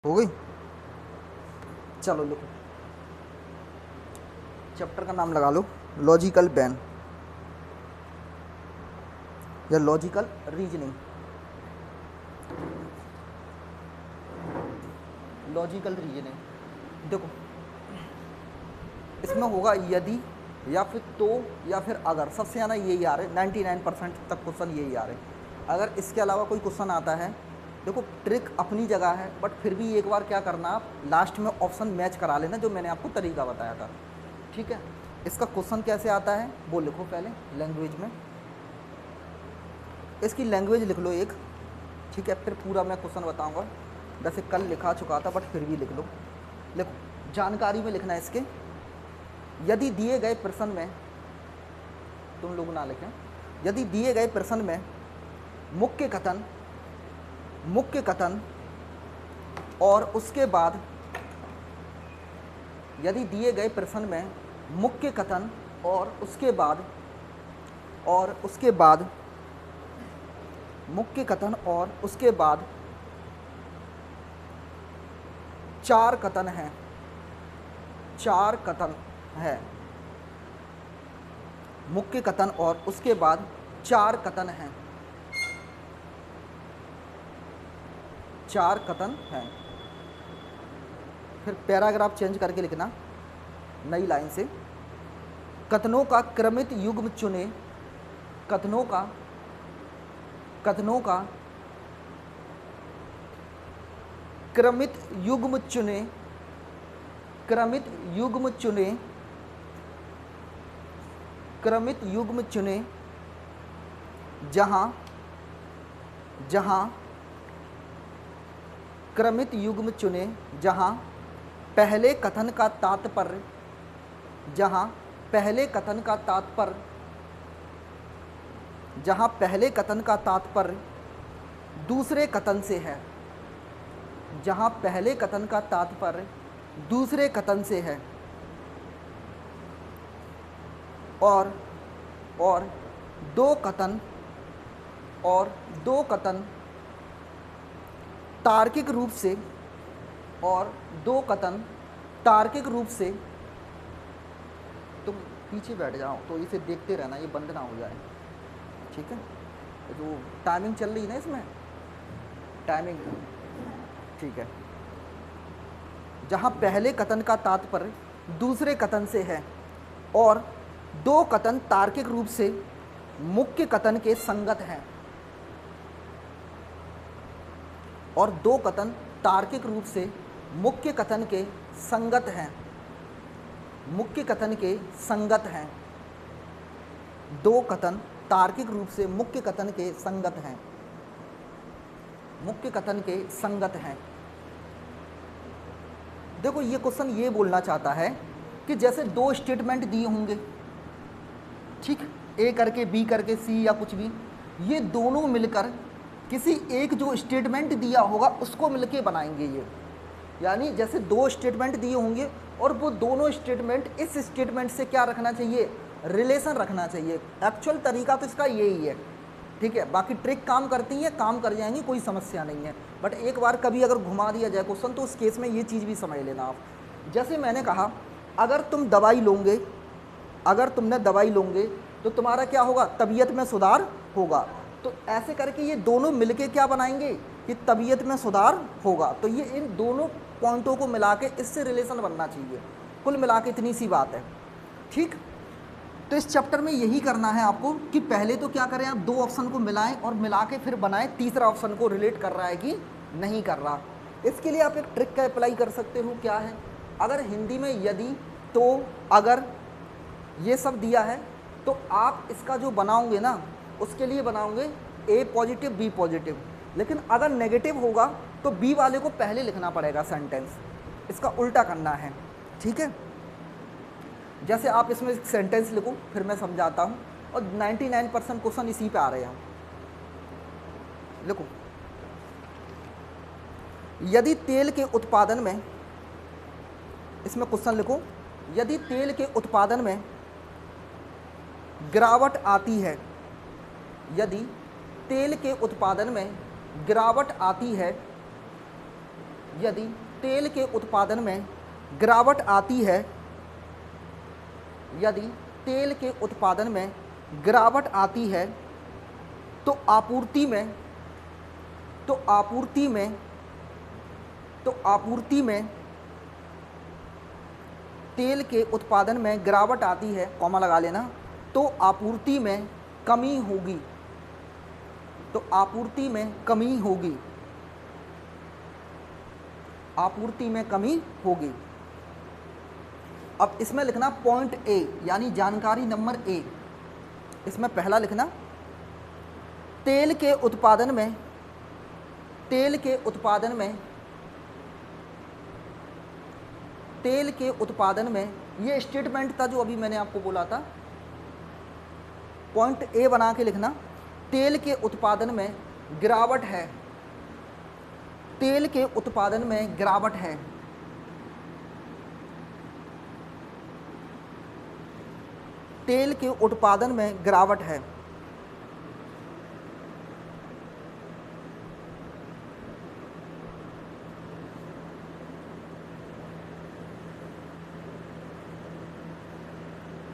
हो गई। चलो लो, चैप्टर का नाम लगा लो लॉजिकल बैन या लॉजिकल रीजनिंग। लॉजिकल रीजनिंग देखो, इसमें होगा यदि या फिर तो या फिर अगर। सबसे ज़्यादा यही आ रहे हैं, 99% तक क्वेश्चन यही आ रहे हैं। अगर इसके अलावा कोई क्वेश्चन आता है, देखो ट्रिक अपनी जगह है, बट फिर भी एक बार क्या करना, आप लास्ट में ऑप्शन मैच करा लेना जो मैंने आपको तरीका बताया था। ठीक है, इसका क्वेश्चन कैसे आता है वो लिखो पहले लैंग्वेज में। इसकी लैंग्वेज लिख लो एक। ठीक है, फिर पूरा मैं क्वेश्चन बताऊंगा। वैसे कल लिखा चुका था बट फिर भी लिख लो। लिखो, जानकारी में लिखना है इसके। यदि दिए गए प्रश्न में, तुम लोग ना लिखें, यदि दिए गए प्रश्न में मुख्य कथन और उसके बाद, यदि दिए गए प्रश्न में मुख्य कथन और उसके बाद मुख्य कथन और उसके बाद चार कथन हैं, मुख्य कथन और उसके बाद चार कथन हैं। फिर पैराग्राफ चेंज करके लिखना नई लाइन से। कथनों का क्रमित युग्म चुने, कथनों का क्रमित युग्म चुने जहां क्रमित युग्म चुने जहां पहले कथन का तात्पर्य दूसरे कथन से है, और दो कथन तार्किक रूप से, तुम पीछे बैठ जाओ तो इसे देखते रहना, ये बंद ना हो जाए। ठीक है, जो टाइमिंग चल रही है ना इसमें, टाइमिंग ठीक है। जहां पहले कथन का तात्पर्य दूसरे कथन से है और दो कथन तार्किक रूप से मुख्य कथन के संगत हैं, और दो कथन तार्किक रूप से मुख्य कथन के संगत हैं, दो कथन तार्किक रूप से मुख्य कथन के संगत हैं। देखो, ये क्वेश्चन ये बोलना चाहता है कि जैसे दो स्टेटमेंट दिए होंगे, ठीक, ए करके बी करके सी या कुछ भी, ये दोनों मिलकर किसी एक जो स्टेटमेंट दिया होगा उसको मिलके बनाएंगे ये। यानी जैसे दो स्टेटमेंट दिए होंगे और वो दोनों स्टेटमेंट इस स्टेटमेंट से क्या रखना चाहिए, रिलेशन रखना चाहिए। एक्चुअल तरीका तो इसका यही है। ठीक है, बाकी ट्रिक काम करती है, काम कर जाएंगी, कोई समस्या नहीं है। बट एक बार कभी अगर घुमा दिया जाए क्वेश्चन तो उस केस में ये चीज़ भी समझ लेना आप। जैसे मैंने कहा, अगर तुमने दवाई लोगे तो तुम्हारा क्या होगा, तबीयत में सुधार होगा। तो ऐसे करके ये दोनों मिलके क्या बनाएंगे कि तबीयत में सुधार होगा। तो ये इन दोनों पॉइंटों को मिला के इससे रिलेशन बनना चाहिए। कुल मिला के इतनी सी बात है। ठीक, तो इस चैप्टर में यही करना है आपको कि पहले तो क्या करें, आप दो ऑप्शन को मिलाएं और मिला के फिर बनाएं तीसरा ऑप्शन को रिलेट कर रहा है कि नहीं कर रहा। इसके लिए आप एक ट्रिक का अप्लाई कर सकते हो। क्या है, अगर हिंदी में यदि, तो, अगर ये सब दिया है तो आप इसका जो बनाओगे ना, उसके लिए बनाओगे ए पॉजिटिव बी पॉजिटिव। लेकिन अगर नेगेटिव होगा तो बी वाले को पहले लिखना पड़ेगा सेंटेंस, इसका उल्टा करना है। ठीक है, जैसे आप इसमें सेंटेंस लिखो फिर मैं समझाता हूँ, और 99% क्वेश्चन इसी पे आ रहे हैं। लिखो, यदि तेल के उत्पादन में, इसमें क्वेश्चन लिखो, यदि तेल के उत्पादन में गिरावट आती है, यदि तेल के उत्पादन में गिरावट आती है यदि तेल के उत्पादन में गिरावट आती है, यदि तेल के उत्पादन में गिरावट आती है तो आपूर्ति में तेल के उत्पादन में गिरावट आती है, कॉमा लगा लेना, तो आपूर्ति में कमी होगी, तो आपूर्ति में कमी होगी, आपूर्ति में कमी होगी। अब इसमें लिखना पॉइंट ए, यानी जानकारी नंबर ए। इसमें पहला लिखना तेल के उत्पादन में ये स्टेटमेंट था जो अभी मैंने आपको बोला था। पॉइंट ए बना के लिखना तेल के उत्पादन में गिरावट है, तेल के उत्पादन में गिरावट है, तेल के उत्पादन में गिरावट है।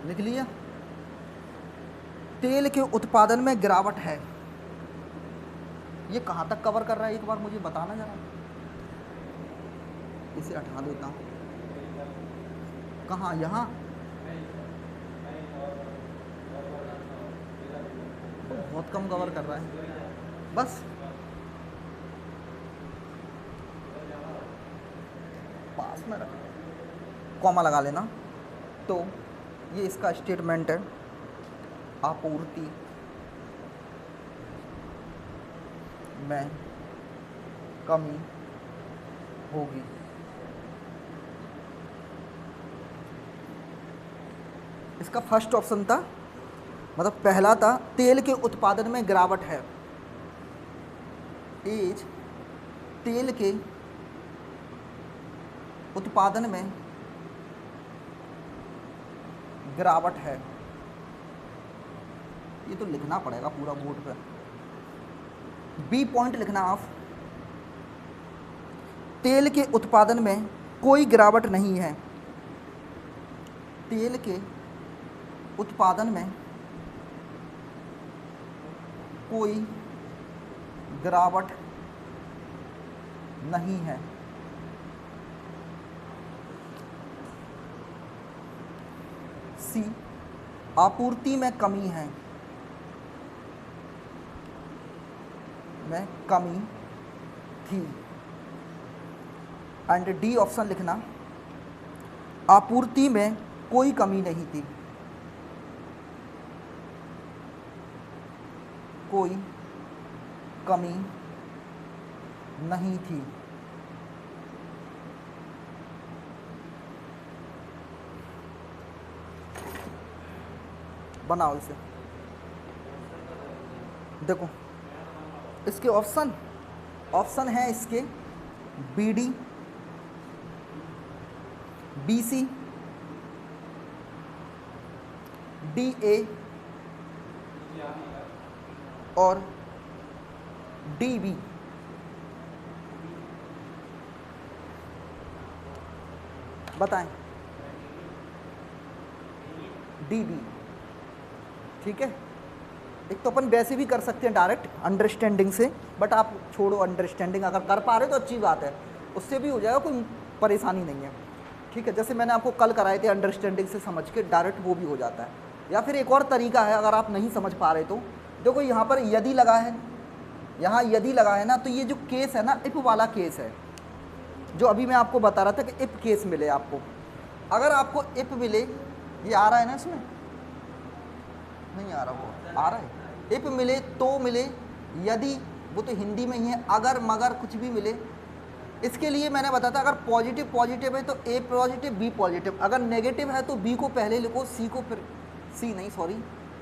लिख लिया, तेल के उत्पादन में गिरावट है। ये कहाँ तक कवर कर रहा है एक बार मुझे बताना जरा। इसे हटा देता हूँ। कहाँ? यहाँ तो बहुत कम कवर कर रहा है। बस पास में रख, कॉमा लगा लेना। तो ये इसका स्टेटमेंट है, आपूर्ति में कमी होगी। इसका फर्स्ट ऑप्शन था, मतलब पहला था तेल के उत्पादन में गिरावट है, एज तेल के उत्पादन में गिरावट है। ये तो लिखना पड़ेगा पूरा बोर्ड पे। बी पॉइंट लिखना आप, तेल के उत्पादन में कोई गिरावट नहीं है, तेल के उत्पादन में कोई गिरावट नहीं है। सी आपूर्ति में कमी है, में कमी थी। एंड डी ऑप्शन लिखना, आपूर्ति में कोई कमी नहीं थी, कोई कमी नहीं थी। बनाओ इसे। देखो इसके ऑप्शन है इसके B D, B C, D A और डी बी। बताएं। डी बी, ठीक है। एक तो अपन वैसे भी कर सकते हैं डायरेक्ट अंडरस्टैंडिंग से, बट आप छोड़ो अंडरस्टैंडिंग, अगर कर पा रहे तो अच्छी बात है, उससे भी हो जाएगा, कोई परेशानी नहीं है, ठीक है। जैसे मैंने आपको कल कराए थे अंडरस्टैंडिंग से समझ के, डायरेक्ट वो भी हो जाता है। या फिर एक और तरीका है, अगर आप नहीं समझ पा रहे तो देखो यहाँ पर यदि लगा है, यहाँ यदि लगा है ना, तो ये जो केस है ना इफ वाला केस है, जो अभी मैं आपको बता रहा था कि इफ केस मिले आपको। अगर आपको इफ मिले, ये आ रहा है ना, इसमें नहीं आ रहा, वो आ रहा है। इफ मिले तो मिले, यदि वो तो हिंदी में ही है, अगर मगर कुछ भी मिले। इसके लिए मैंने बताया था, अगर पॉजिटिव पॉजिटिव है तो ए पॉजिटिव बी पॉजिटिव, अगर नेगेटिव है तो बी को पहले लिखो, सी को फिर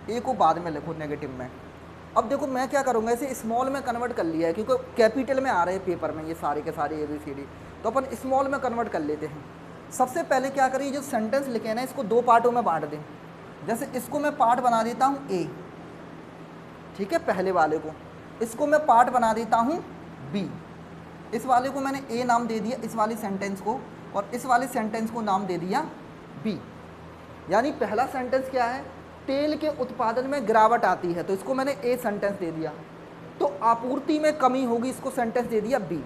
ए को बाद में लिखो नेगेटिव में। अब देखो मैं क्या करूँगा, इसे स्मॉल में कन्वर्ट कर लिया है क्योंकि कैपिटल में आ रहे हैं पेपर में ये सारे के सारे ABCD, तो अपन स्मॉल में कन्वर्ट कर लेते हैं। सबसे पहले क्या करिए, जो सेंटेंस लिखे हैं ना इसको दो पार्टों में बांट दें। जैसे इसको मैं पार्ट बना देता हूँ ए, ठीक है, पहले वाले को। इसको मैं पार्ट बना देता हूँ बी, इस वाले को मैंने ए नाम दे दिया, इस वाली सेंटेंस को, और इस वाले सेंटेंस को नाम दे दिया बी। यानी पहला सेंटेंस क्या है, तेल के उत्पादन में गिरावट आती है, तो इसको मैंने ए सेंटेंस दे दिया। तो आपूर्ति में कमी होगी, इसको सेंटेंस दे दिया बी।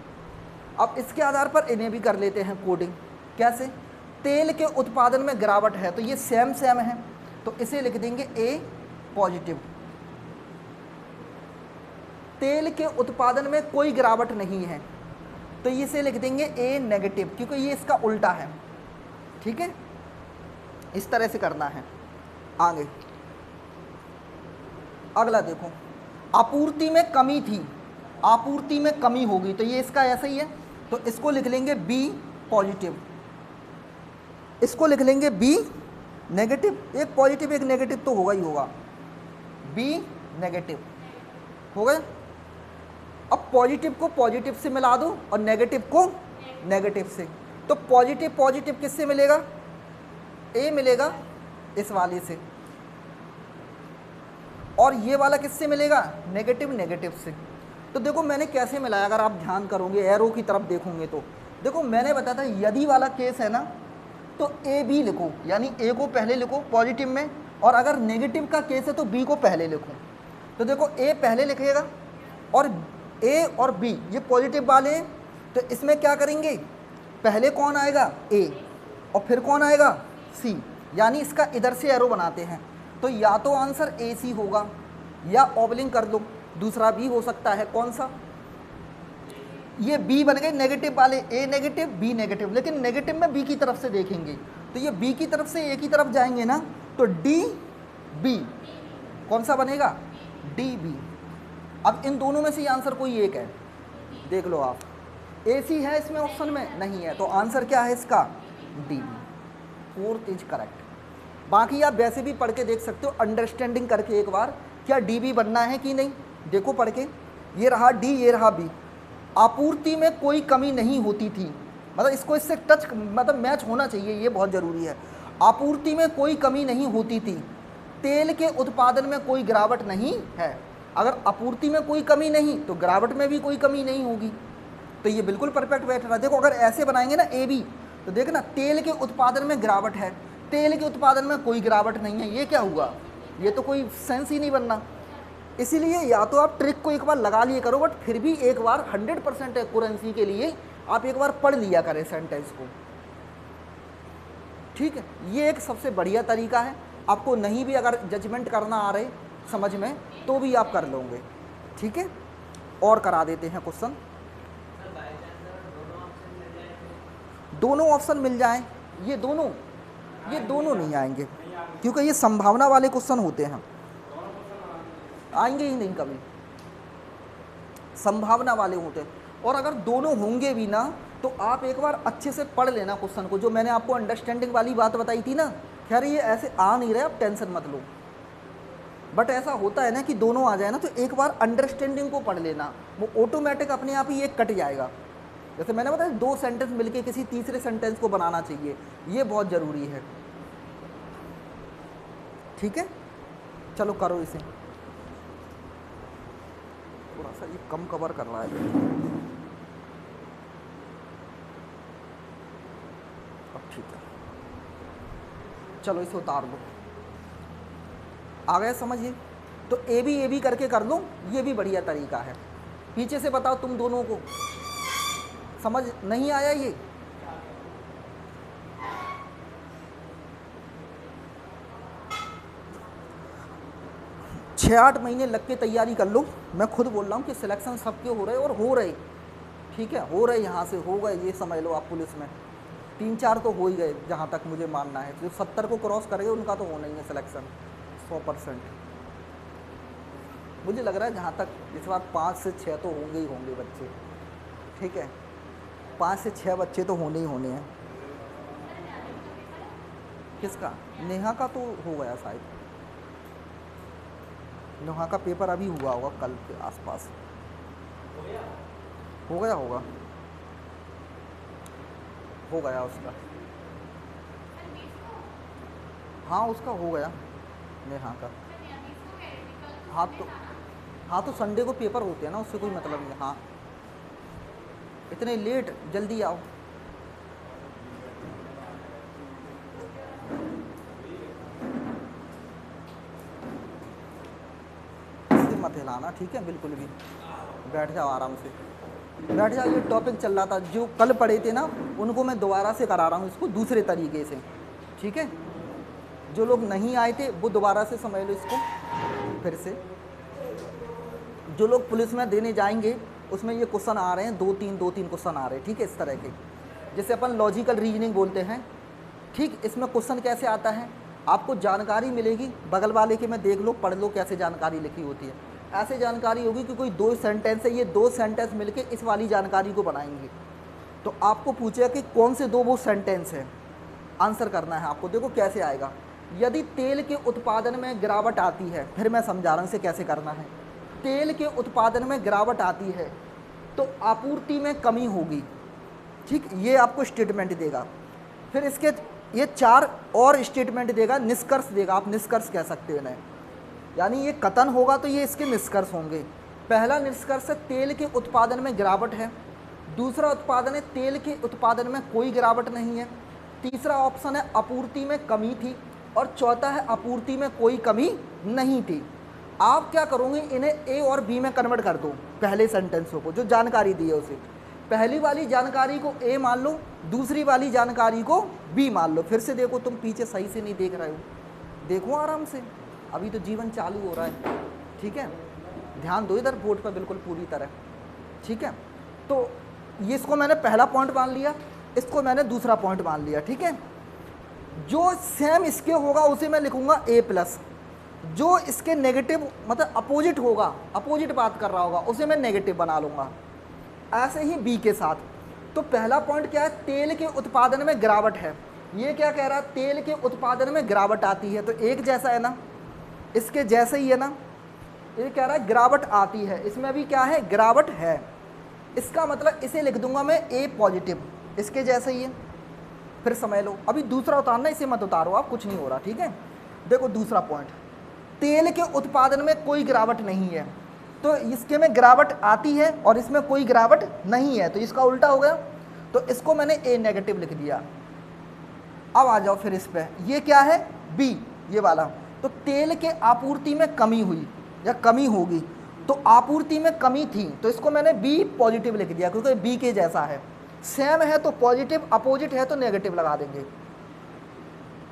अब इसके आधार पर इन्हें भी कर लेते हैं कोडिंग। कैसे, तेल के उत्पादन में गिरावट है, तो ये सेम सेम है, तो इसे लिख देंगे ए पॉजिटिव। तेल के उत्पादन में कोई गिरावट नहीं है, तो इसे लिख देंगे ए नेगेटिव, क्योंकि ये इसका उल्टा है। ठीक है, इस तरह से करना है। आगे अगला देखो, आपूर्ति में कमी थी, आपूर्ति में कमी होगी, तो ये इसका ऐसा ही है, तो इसको लिख लेंगे बी पॉजिटिव, इसको लिख लेंगे बी नेगेटिव। एक पॉजिटिव एक नेगेटिव तो होगा ही होगा, बी नेगेटिव हो गया। अब पॉजिटिव को पॉजिटिव से मिला दो और नेगेटिव को नेगेटिव से, तो पॉजिटिव पॉजिटिव किससे मिलेगा, ए मिलेगा इस वाले से, और ये वाला किससे मिलेगा, नेगेटिव नेगेटिव से। तो देखो मैंने कैसे मिलाया, अगर आप ध्यान करोगे एरो की तरफ देखोगे तो देखो मैंने बताया था यदि वाला केस है ना, तो ए बी लिखो, यानी ए को पहले लिखो पॉजिटिव में, और अगर नेगेटिव का केस है तो बी को पहले लिखो। तो देखो ए पहले लिखेगा और ए और बी ये पॉजिटिव वाले हैं, तो इसमें क्या करेंगे, पहले कौन आएगा, ए, और फिर कौन आएगा, सी, यानी इसका इधर से एरो बनाते हैं। तो या तो आंसर ए सी होगा, या ऑबलिंग कर दो, दूसरा भी हो सकता है, कौन सा, ये बी बन गए नेगेटिव वाले, ए नेगेटिव बी नेगेटिव, लेकिन नेगेटिव में बी की तरफ से देखेंगे, तो ये बी की तरफ से ए की तरफ जाएंगे ना, तो डी बी कौन सा बनेगा, डी बी। अब इन दोनों में से ये आंसर कोई एक है, देख लो आप, ए सी है इसमें ऑप्शन में नहीं है, तो आंसर क्या है इसका, D B, fourth is correct. बाकी आप वैसे भी पढ़ के देख सकते हो, अंडरस्टैंडिंग करके एक बार, क्या डी बी बनना है कि नहीं, देखो पढ़ के, ये रहा डी, ये रहा बी। आपूर्ति में कोई कमी नहीं होती थी, मतलब इसको इससे टच मतलब मैच होना चाहिए, ये बहुत ज़रूरी है। आपूर्ति में कोई कमी नहीं होती थी, तेल के उत्पादन में कोई गिरावट नहीं है। अगर आपूर्ति में कोई कमी नहीं तो गिरावट में भी कोई कमी नहीं होगी, तो ये बिल्कुल परफेक्ट बैठ रहा है। देखो अगर ऐसे बनाएंगे ना ए बी, तो देखना तेल के उत्पादन में गिरावट है, तेल के उत्पादन में कोई गिरावट नहीं है, ये क्या हुआ, ये तो कोई सेंस ही नहीं बनना। इसीलिए या तो आप ट्रिक को एक बार लगा लिया करो, बट फिर भी एक बार 100% एक्यूरेंसी के लिए आप एक बार पढ़ लिया करें सेंटेंस को। ठीक है, ये एक सबसे बढ़िया तरीका है। आपको नहीं भी अगर जजमेंट करना आ रहे समझ में, तो भी आप कर लोगे। ठीक है, और करा देते हैं क्वेश्चन। दोनों ऑप्शन मिल जाएं, ये दोनों नहीं आएंगे, क्योंकि ये संभावना वाले क्वेश्चन होते हैं, आएंगे ही नहीं कभी, संभावना वाले होते हैं। और अगर दोनों होंगे भी ना, तो आप एक बार अच्छे से पढ़ लेना क्वेश्चन को, जो मैंने आपको अंडरस्टैंडिंग वाली बात बताई थी ना, खैर ये ऐसे आ नहीं रहे, आप टेंशन मत लो, बट ऐसा होता है ना कि दोनों आ जाए ना, तो एक बार अंडरस्टैंडिंग को पढ़ लेना, वो ऑटोमेटिक अपने आप ही ये कट जाएगा। जैसे मैंने बताया 2 सेंटेंस मिलके किसी तीसरे सेंटेंस को बनाना चाहिए, ये बहुत ज़रूरी है। ठीक है, चलो करो इसे, थोड़ा सा ये कम कवर कर रहा है, अब ठीक है, चलो इसे उतार दो, आ गया समझिए। तो ए बी करके कर लो, ये भी बढ़िया तरीका है। पीछे से बताओ तुम दोनों को समझ नहीं आया ये, छः 8 महीने लग के तैयारी कर लो। मैं खुद बोल रहा हूँ कि सिलेक्शन सबके हो रहे और हो रहे, ठीक है, हो रहे, यहाँ से हो गए, ये समझ लो आप। पुलिस में 3-4 तो हो ही गए, जहाँ तक मुझे मानना है। जो 70 को क्रॉस करेंगे उनका तो होना ही है सिलेक्शन 100%। मुझे लग रहा है जहाँ तक इस बार 5 से 6 तो होंगे ही होंगे बच्चे, ठीक है, 5 से 6 बच्चे तो होने ही होने हैं। किसका, नेहा का तो हो गया शायद, नेहा का पेपर अभी हुआ होगा, कल के आसपास हो गया होगा, हो गया उसका, हाँ उसका हो गया नेहा का। हाँ तो संडे को पेपर होते हैं ना, उससे कोई मतलब नहीं। हाँ इतने लेट, जल्दी आओ। इससे मत हिलाना, ठीक है, बिल्कुल भी। बैठ जाओ आराम से, बैठ जाओ। ये टॉपिक चल रहा था, जो कल पढ़े थे ना उनको मैं दोबारा से करा रहा हूँ इसको दूसरे तरीके से, ठीक है। जो लोग नहीं आए थे वो दोबारा से समझ लो इसको फिर से। जो लोग पुलिस में देने जाएंगे उसमें ये क्वेश्चन आ रहे हैं, दो तीन क्वेश्चन आ रहे हैं, ठीक है, इस तरह के, जैसे अपन लॉजिकल रीजनिंग बोलते हैं, ठीक। इसमें क्वेश्चन कैसे आता है, आपको जानकारी मिलेगी, बगल वाले के में देख लो, पढ़ लो कैसे जानकारी लिखी होती है। ऐसे जानकारी होगी कि कोई दो सेंटेंस है, ये दो सेंटेंस मिलके इस वाली जानकारी को बनाएंगे। तो आपको पूछेगा कि कौन से दो वो सेंटेंस है, आंसर करना है आपको। देखो कैसे आएगा, यदि तेल के उत्पादन में गिरावट आती है, फिर मैं समझा रहा हूँ इसे कैसे करना है। तेल के उत्पादन में गिरावट आती है तो आपूर्ति में कमी होगी, ठीक, ये आपको स्टेटमेंट देगा। फिर इसके ये चार और स्टेटमेंट देगा, निष्कर्ष देगा, आप निष्कर्ष कह सकते हो इन्हें, यानी ये कथन होगा तो ये इसके निष्कर्ष होंगे। पहला निष्कर्ष है तेल के उत्पादन में गिरावट है, दूसरा उत्पादन है तेल के उत्पादन में कोई गिरावट नहीं है, तीसरा ऑप्शन है आपूर्ति में कमी थी, और चौथा है आपूर्ति में कोई कमी नहीं थी। आप क्या करोगे, इन्हें ए और बी में कन्वर्ट कर दो, पहले सेंटेंसों को जो जानकारी दी है उसे। पहली वाली जानकारी को ए मान लो, दूसरी वाली जानकारी को बी मान लो। फिर से देखो, तुम पीछे सही से नहीं देख रहे हो, देखो आराम से, अभी तो जीवन चालू हो रहा है, ठीक है। ध्यान दो इधर बोर्ड पर बिल्कुल पूरी तरह, ठीक है। तो ये इसको मैंने पहला पॉइंट मान लिया, इसको मैंने दूसरा पॉइंट मान लिया, ठीक है। जो सेम इसके होगा उसे मैं लिखूंगा ए प्लस, जो इसके नेगेटिव मतलब अपोजिट होगा, अपोजिट बात कर रहा होगा, उसे मैं नेगेटिव बना लूँगा। ऐसे ही बी के साथ। तो पहला पॉइंट क्या है, तेल के उत्पादन में गिरावट है। ये क्या कह रहा है, तेल के उत्पादन में गिरावट आती है, तो एक जैसा है ना, इसके जैसे ही है ना। ये कह रहा है गिरावट आती है, इसमें भी क्या है, गिरावट है। इसका मतलब इसे लिख दूंगा मैं ए पॉजिटिव, इसके जैसे ही है। फिर समझ लो, अभी दूसरा उतारना, इसे मत उतारो आप, कुछ नहीं हो रहा, ठीक है। देखो दूसरा पॉइंट, तेल के उत्पादन में कोई गिरावट नहीं है, तो इसके में गिरावट आती है और इसमें कोई गिरावट नहीं है, तो इसका उल्टा हो गया। तो इसको मैंने ए नेगेटिव लिख दिया। अब आ जाओ फिर इस पे, ये क्या है, बी, ये वाला। तो तेल के आपूर्ति में कमी हुई या कमी होगी, तो आपूर्ति में कमी थी, तो इसको मैंने बी पॉजिटिव लिख दिया, क्योंकि बी के जैसा है, सेम है तो पॉजिटिव, अपोजिट है तो नेगेटिव लगा देंगे।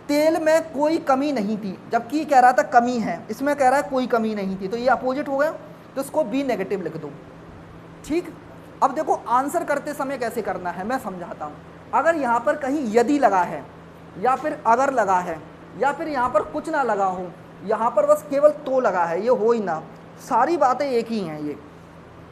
तेल में कोई कमी नहीं थी, जबकि कह रहा था कमी है, इसमें कह रहा है कोई कमी नहीं थी, तो ये अपोजिट हो गया, तो इसको बी नेगेटिव लिख दो, ठीक। अब देखो आंसर करते समय कैसे करना है मैं समझाता हूँ। अगर यहाँ पर कहीं यदि लगा है, या फिर अगर लगा है, या फिर यहाँ पर कुछ ना लगा हो, यहाँ पर बस केवल तो लगा है, ये हो ही ना, सारी बातें एक ही हैं, ये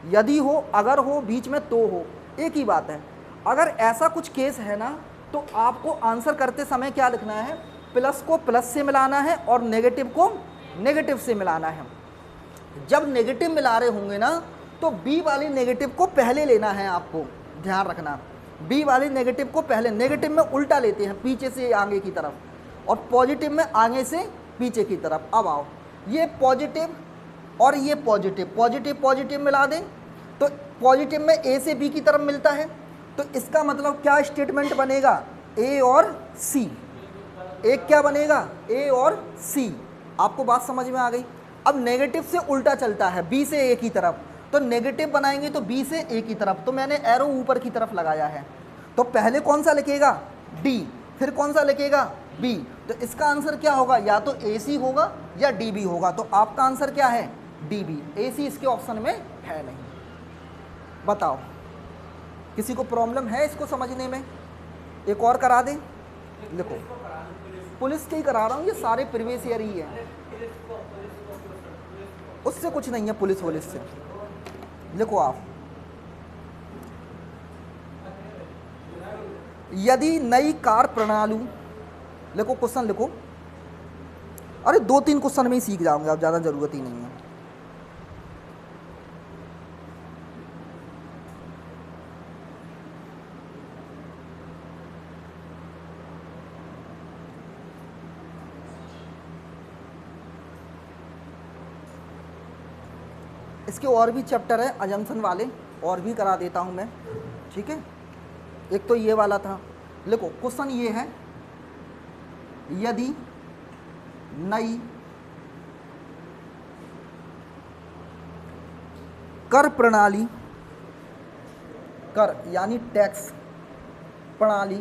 यदि हो, अगर हो, बीच में तो हो, एक ही बात है। अगर ऐसा कुछ केस है ना, तो आपको आंसर करते समय क्या लिखना है, प्लस को प्लस से मिलाना है और नेगेटिव को नेगेटिव से मिलाना है। जब नेगेटिव मिला रहे होंगे ना, तो बी वाली नेगेटिव को पहले लेना है, आपको ध्यान रखना, बी वाली नेगेटिव को पहले। नेगेटिव में उल्टा लेते हैं, पीछे से आगे की तरफ, और पॉजिटिव में आगे से पीछे की तरफ। अब आओ, ये पॉजिटिव और ये पॉजिटिव, पॉजिटिव पॉजिटिव मिला दें, तो पॉजिटिव में ए से बी की तरफ मिलता है, तो इसका मतलब क्या स्टेटमेंट बनेगा, ए और सी। एक क्या बनेगा, ए और सी। आपको बात समझ में आ गई। अब नेगेटिव से उल्टा चलता है, बी से ए की तरफ, तो नेगेटिव बनाएंगे तो बी से ए की तरफ, तो मैंने एरो ऊपर की तरफ लगाया है। तो पहले कौन सा लिखेगा, डी, फिर कौन सा लिखेगा, बी। तो इसका आंसर क्या होगा, या तो ए सी होगा या डी बी होगा। तो आपका आंसर क्या है, डी बी। ए सी इसके ऑप्शन में है नहीं। बताओ, किसी को प्रॉब्लम है इसको समझने में? एक और करा दें, लिखो, पुलिस के ही करा रहा हूँ, ये सारे प्रीवियस ईयर ही है, उससे कुछ नहीं है, पुलिस वुलिस से। लिखो आप, यदि नई कार प्रणाली, लिखो क्वेश्चन लिखो, अरे 2-3 क्वेश्चन में ही सीख जाओगे आप, ज़्यादा ज़रूरत ही नहीं है। इसके और भी चैप्टर है अजम्पशन वाले, और भी करा देता हूँ मैं, ठीक है, एक तो ये वाला था। देखो क्वेश्चन ये है, यदि नई कर प्रणाली, कर यानी टैक्स प्रणाली